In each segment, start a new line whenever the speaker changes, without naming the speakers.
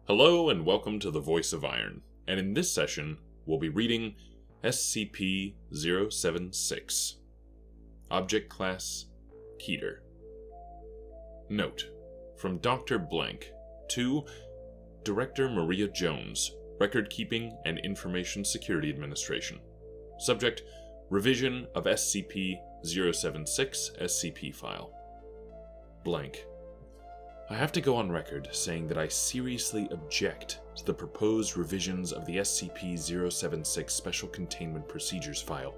Hello and welcome to the Voice of Iron, and in this session, we'll be reading SCP-076. Object Class Keter. Note: from Dr. Blank to Director Maria Jones, Record Keeping and Information Security Administration. Subject: revision of SCP-076 SCP file. Blank. I have to go on record saying that I seriously object to the proposed revisions of the SCP-076 Special Containment Procedures file.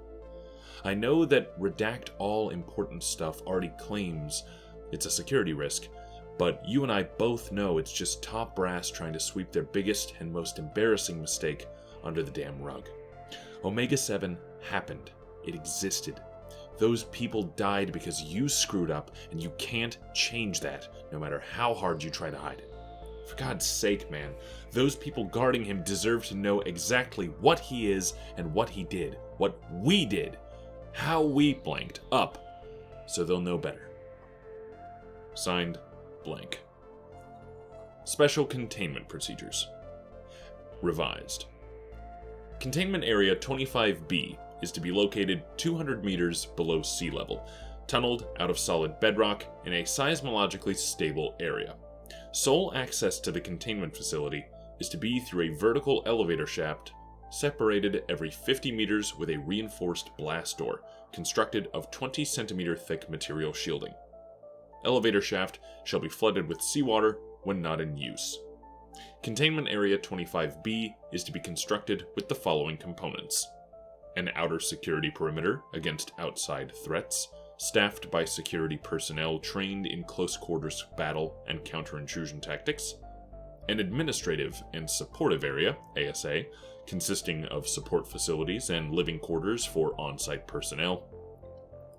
I know that redact all important stuff already claims it's a security risk, but you and I both know it's just top brass trying to sweep their biggest and most embarrassing mistake under the damn rug. Omega-7 happened. It existed. Those people died because you screwed up, and you can't change that, no matter how hard you try to hide it. For God's sake, man, those people guarding him deserve to know exactly what he is and what he did, what we did, how we blanked up, so they'll know better. Signed, Blank. Special Containment Procedures. Revised. Containment Area 25B is to be located 200 meters below sea level, tunneled out of solid bedrock in a seismologically stable area. Sole access to the containment facility is to be through a vertical elevator shaft separated every 50 meters with a reinforced blast door, constructed of 20 centimeter thick material shielding. Elevator shaft shall be flooded with seawater when not in use. Containment Area 25B is to be constructed with the following components: an outer security perimeter against outside threats, staffed by security personnel trained in close quarters battle and counter-intrusion tactics, an administrative and supportive area, ASA, consisting of support facilities and living quarters for on-site personnel,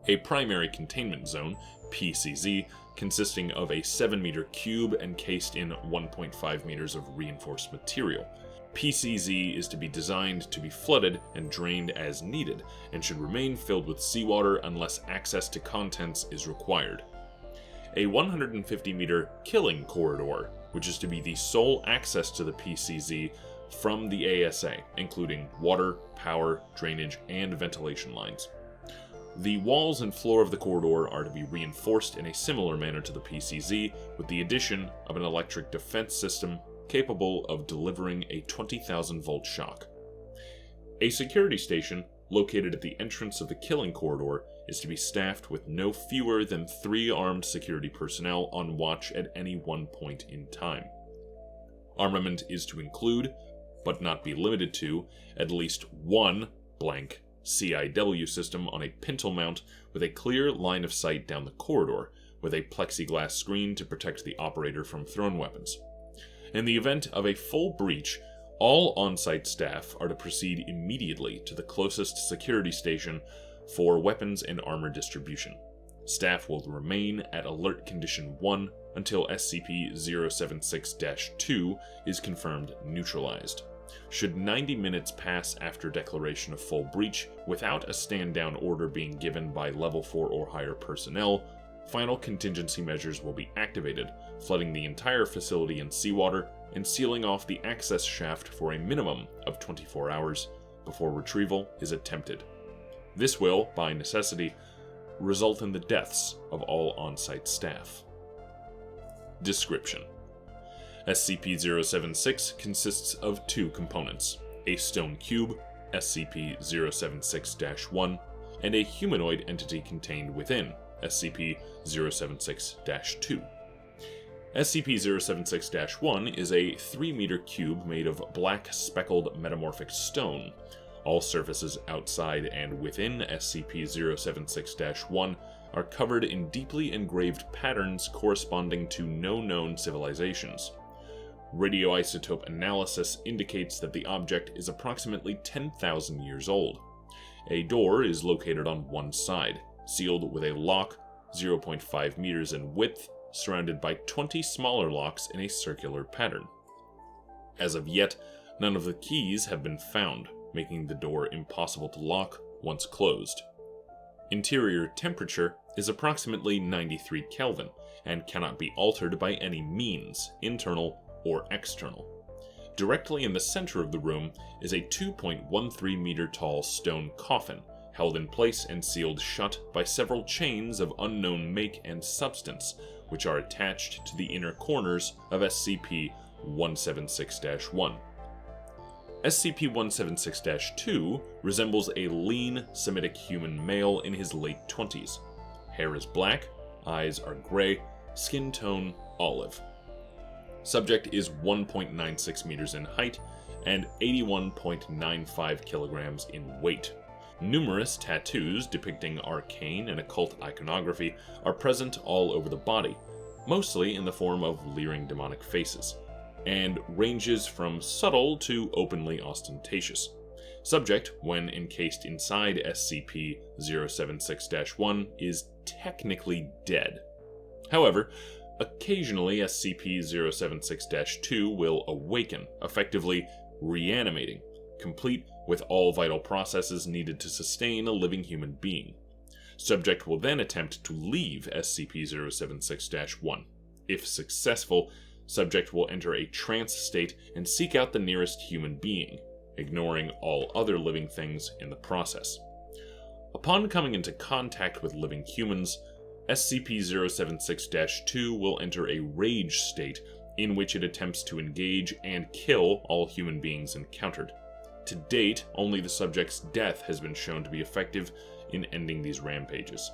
a primary containment zone, PCZ, consisting of a 7-meter cube encased in 1.5 meters of reinforced material. PCZ is to be designed to be flooded and drained as needed, and should remain filled with seawater unless access to contents is required. A 150-meter killing corridor, which is to be the sole access to the PCZ from the ASA, including water, power, drainage, and ventilation lines. The walls and floor of the corridor are to be reinforced in a similar manner to the PCZ, with the addition of an electric defense system capable of delivering a 20,000 volt shock. A security station located at the entrance of the killing corridor is to be staffed with no fewer than 3 armed security personnel on watch at any one point in time. Armament is to include, but not be limited to, at least one blank CIW system on a pintle mount with a clear line of sight down the corridor, with a plexiglass screen to protect the operator from thrown weapons. In the event of a full breach, all on-site staff are to proceed immediately to the closest security station for weapons and armor distribution. Staff will remain at Alert Condition 1 until SCP-076-2 is confirmed neutralized. Should 90 minutes pass after declaration of full breach without a stand-down order being given by Level 4 or higher personnel, final contingency measures will be activated, flooding the entire facility in seawater and sealing off the access shaft for a minimum of 24 hours before retrieval is attempted. This will, by necessity, result in the deaths of all on-site staff. Description: SCP-076 consists of 2 components: a stone cube, SCP-076-1, and a humanoid entity contained within, SCP-076-2. SCP-076-1 is a 3-meter cube made of black speckled metamorphic stone. All surfaces outside and within SCP-076-1 are covered in deeply engraved patterns corresponding to no known civilizations. Radioisotope analysis indicates that the object is approximately 10,000 years old. A door is located on one side, sealed with a lock 0.5 meters in width, surrounded by 20 smaller locks in a circular pattern. As of yet, none of the keys have been found, making the door impossible to lock once closed. Interior temperature is approximately 93 Kelvin, and cannot be altered by any means, internal or external. Directly in the center of the room is a 2.13 meter tall stone coffin, held in place and sealed shut by several chains of unknown make and substance, which are attached to the inner corners of SCP-176-1. SCP-176-2 resembles a lean, Semitic human male in his late 20s. Hair is black, eyes are gray, skin tone olive. Subject is 1.96 meters in height and 81.95 kilograms in weight. Numerous tattoos depicting arcane and occult iconography are present all over the body, mostly in the form of leering demonic faces, and ranges from subtle to openly ostentatious. Subject, when encased inside SCP-076-1, is technically dead. However, occasionally SCP-076-2 will awaken, effectively reanimating, complete with all vital processes needed to sustain a living human being. Subject will then attempt to leave SCP-076-1. If successful, subject will enter a trance state and seek out the nearest human being, ignoring all other living things in the process. Upon coming into contact with living humans, SCP-076-2 will enter a rage state in which it attempts to engage and kill all human beings encountered. To date, only the subject's death has been shown to be effective in ending these rampages.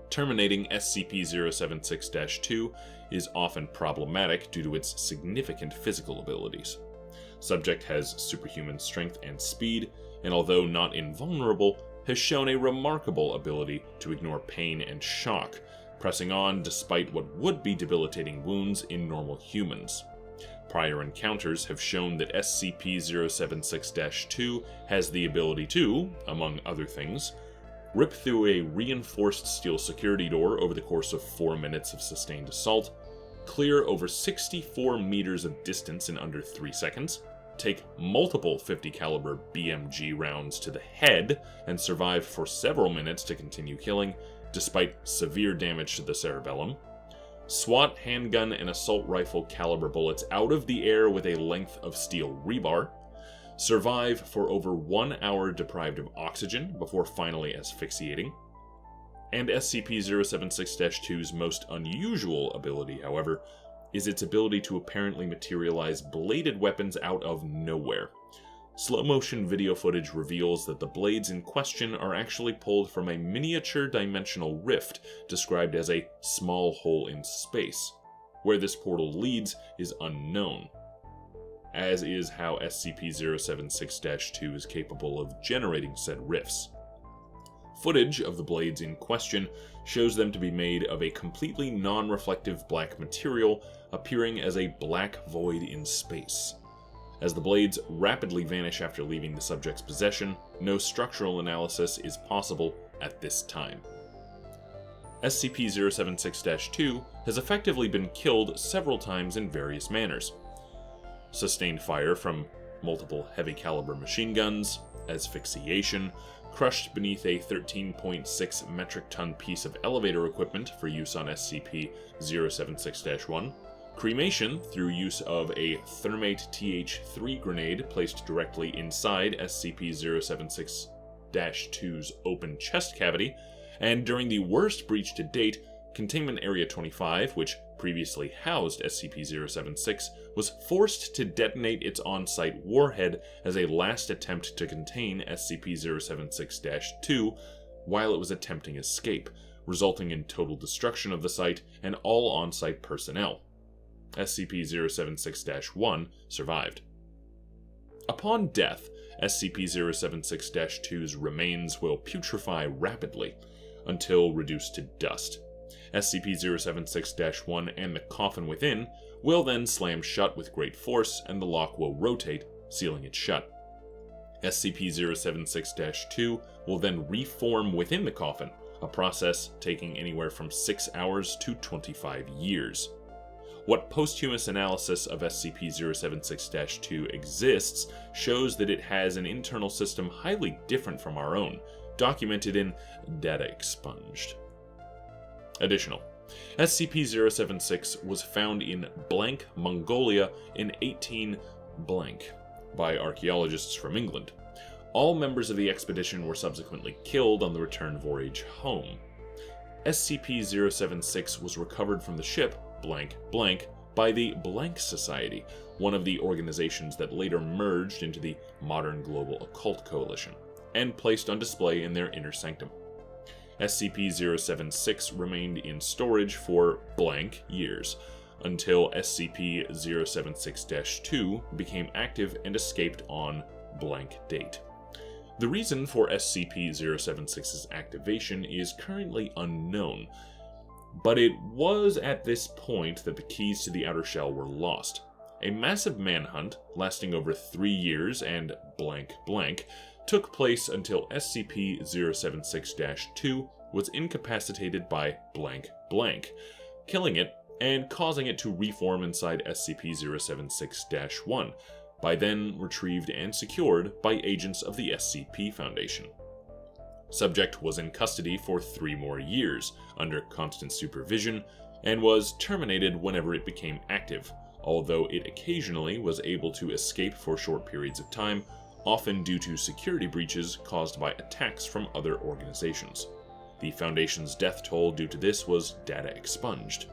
Terminating SCP-076-2 is often problematic due to its significant physical abilities. Subject has superhuman strength and speed, and although not invulnerable, has shown a remarkable ability to ignore pain and shock, pressing on despite what would be debilitating wounds in normal humans. Prior encounters have shown that SCP-076-2 has the ability to, among other things, rip through a reinforced steel security door over the course of 4 minutes of sustained assault, clear over 64 meters of distance in under 3 seconds, take multiple 50 caliber BMG rounds to the head and survive for several minutes to continue killing, despite severe damage to the cerebellum, swat handgun and assault rifle caliber bullets out of the air with a length of steel rebar, survive for over 1 hour deprived of oxygen before finally asphyxiating, and SCP-076-2's most unusual ability, however, is its ability to apparently materialize bladed weapons out of nowhere. Slow-motion video footage reveals that the blades in question are actually pulled from a miniature dimensional rift described as a small hole in space. Where this portal leads is unknown, as is how SCP-076-2 is capable of generating said rifts. Footage of the blades in question shows them to be made of a completely non-reflective black material appearing as a black void in space. As the blades rapidly vanish after leaving the subject's possession, no structural analysis is possible at this time. SCP-076-2 has effectively been killed several times in various manners. Sustained fire from multiple heavy caliber machine guns, asphyxiation, crushed beneath a 13.6 metric ton piece of elevator equipment for use on SCP-076-1, cremation through use of a thermate TH-3 grenade placed directly inside SCP-076-2's open chest cavity, and during the worst breach to date, Containment Area 25, which previously housed SCP-076, was forced to detonate its on-site warhead as a last attempt to contain SCP-076-2 while it was attempting escape, resulting in total destruction of the site and all on-site personnel. SCP-076-1 survived. Upon death, SCP-076-2's remains will putrefy rapidly until reduced to dust. SCP-076-1 and the coffin within will then slam shut with great force, and the lock will rotate, sealing it shut. SCP-076-2 will then reform within the coffin, a process taking anywhere from 6 hours to 25 years. What posthumous analysis of SCP-076-2 exists shows that it has an internal system highly different from our own, documented in Data Expunged. Additional, SCP-076 was found in blank Mongolia in 18 blank by archaeologists from England. All members of the expedition were subsequently killed on the return voyage home. SCP-076 was recovered from the ship blank blank by the Blank Society, one of the organizations that later merged into the modern Global Occult Coalition, and placed on display in their inner sanctum. SCP-076 remained in storage for blank years, until SCP-076-2 became active and escaped on blank date. The reason for SCP-076's activation is currently unknown, but it was at this point that the keys to the outer shell were lost. A massive manhunt, lasting over 3 years and blank blank, took place until SCP-076-2 was incapacitated by blank blank, killing it and causing it to reform inside SCP-076-1, by then retrieved and secured by agents of the SCP Foundation. Subject was in custody for 3 more years, under constant supervision, and was terminated whenever it became active, although it occasionally was able to escape for short periods of time, often due to security breaches caused by attacks from other organizations. The Foundation's death toll due to this was data expunged,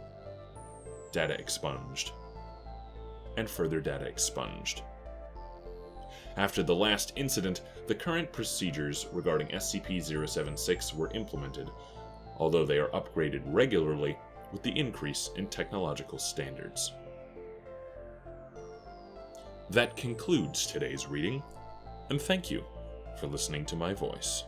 and further data expunged. After the last incident, the current procedures regarding SCP-076 were implemented, although they are upgraded regularly with the increase in technological standards. That concludes today's reading, and thank you for listening to my voice.